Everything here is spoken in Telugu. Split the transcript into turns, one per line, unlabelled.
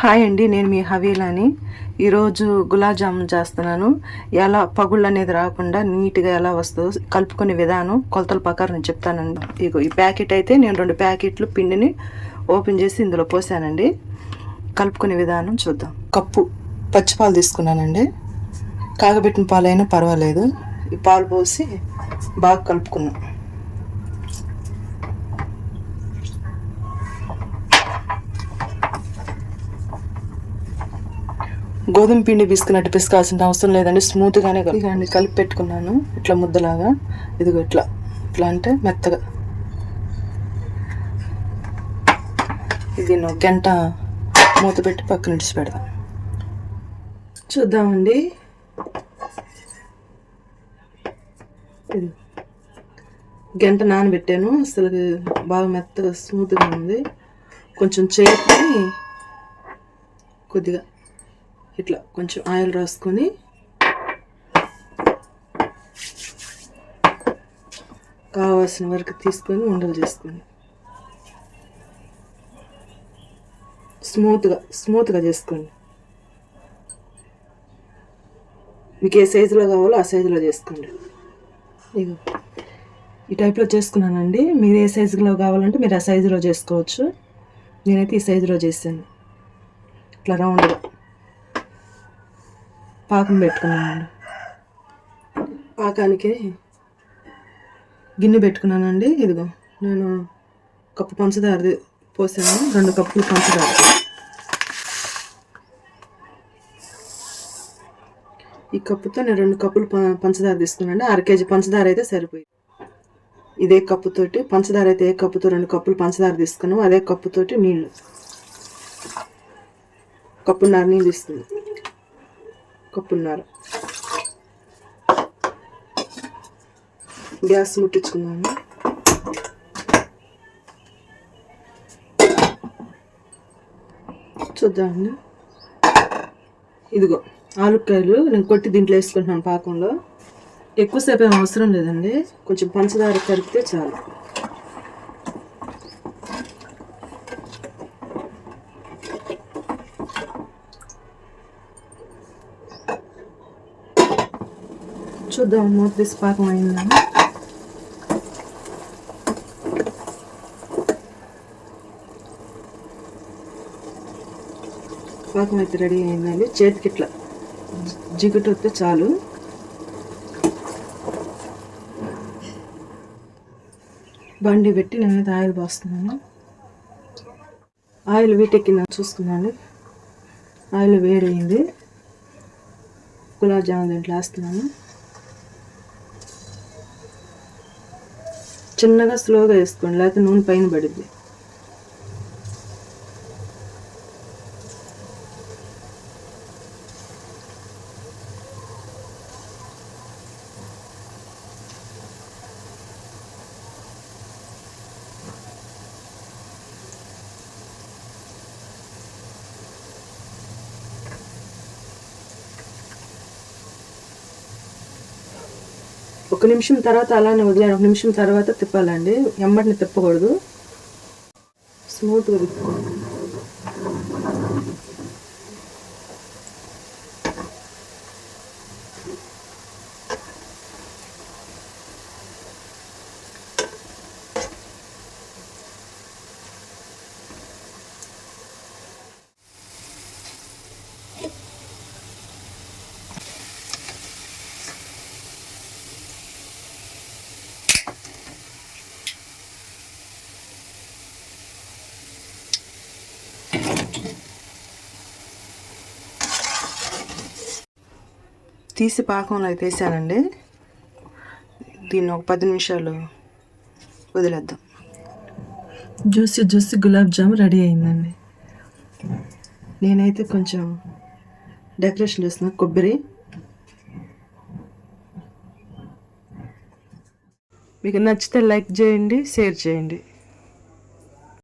హాయ్ అండి, నేను మీ హవీలాని. ఈరోజు గులాబ్ జామున్ చేస్తున్నాను. ఎలా పగుళ్ళు అనేది రాకుండా నీట్గా ఎలా వస్తుందో కలుపుకునే విధానం కొలతల ప్రకారం నేను చెప్తానండి. ఇగో ఈ ప్యాకెట్ అయితే నేను 2 ప్యాకెట్లు పిండిని ఓపెన్ చేసి ఇందులో పోసానండి. కలుపుకునే విధానం చూద్దాం. కప్పు పచ్చిపాలు తీసుకున్నానండి. కాగబెట్టిన పాలైనా పర్వాలేదు. ఈ పాలు పోసి బాగా కలుపుకున్నాం. గోధుమ పిండి పిసుకున్నట్టు పిసుకాల్సిన అవసరం లేదండి, స్మూత్గానే కలిపి పెట్టుకున్నాను. ఇట్లా ముద్దలాగా, ఇదిగో ఇట్లా అంటే మెత్తగా. ఇది గంట మూత పెట్టి పక్కన నిడిచి పెడదాం. చూద్దామండి. ఇది గంట నానబెట్టాను, అసలు బాగా మెత్తగా స్మూత్గా ఉంది. కొంచెం చేతిని కొద్దిగా ఇట్లా కొంచెం ఆయిల్ రాసుకొని కావాల్సిన వరకు తీసుకొని ఉండలు చేసుకొని స్మూత్గా చేసుకోండి. మీకు ఏ సైజులో కావాలో ఆ సైజులో చేసుకోండి. ఇగో ఈ టైప్లో చేసుకున్నానండి. మీరు ఏ సైజులో కావాలంటే మీరు ఆ సైజులో చేసుకోవచ్చు. నేనైతే ఈ సైజులో చేశాను. ఇట్లా రౌండ్గా పాకం పెట్టుకున్నానండి. పాకానికి గిన్నె పెట్టుకున్నానండి. ఇదిగో నేను కప్పు పంచదార పోసాను, 2 కప్పులు పంచదార. ఈ కప్పుతో నేను 2 కప్పులు పంచదార తీసుకున్నానండి. 1/2 కేజీ పంచదార అయితే సరిపోయింది. ఇదే కప్పుతోటి పంచదార అయితే ఏ కప్పుతో 2 కప్పులు పంచదార తీసుకున్నాము, అదే కప్పుతోటి నీళ్ళు కప్పున్నర నీళ్ళు తీసుకున్నాం. కప్పున్నర. గ్యాస్ ముట్టించుకున్నాను. చూద్దామండి. ఇదిగో ఆలుక్కాయలు నేను కొట్టి దీంట్లో వేసుకుంటున్నాను పాకంలో. ఎక్కువసేపు ఏం అవసరం లేదండి, కొంచెం పంచదార కలిపితే చాలు. చూద్దాం మూత తీసి పాకం అయిందని. పాకం అయితే రెడీ అయిందండి. చేతికి ఇట్లా జిగుటు వస్తే చాలు. బండి పెట్టి నేనైతే ఆయిల్ పోస్తున్నాను. ఆయిల్ వీటెక్కిందని చూసుకున్నాను. ఆయిల్ వేడైంది. గులాబ్ జామున్ దీంట్లో వేస్తున్నాను. చిన్నగా స్లోగా వేసుకోండి, లేకపోతే నూనె పైన పడుద్ది. ఒక నిమిషం తర్వాత అలానే వదిలేను. 1 నిమిషం తర్వాత తిప్పాలండి, ఎమ్మటిని తిప్పకూడదు. స్మూత్గా తిప్పుకోండి. తీసి పాకంలో అయితే వేసానండి. దీన్ని ఒక 10 నిమిషాలు వదిలేద్దాం. జ్యూసీ గులాబ్ జామ్ రెడీ అయిందండి. నేనైతే కొంచెం డెకరేషన్ చేస్తున్నా. కొబ్బరి. మీకు నచ్చితే లైక్ చేయండి, షేర్ చేయండి.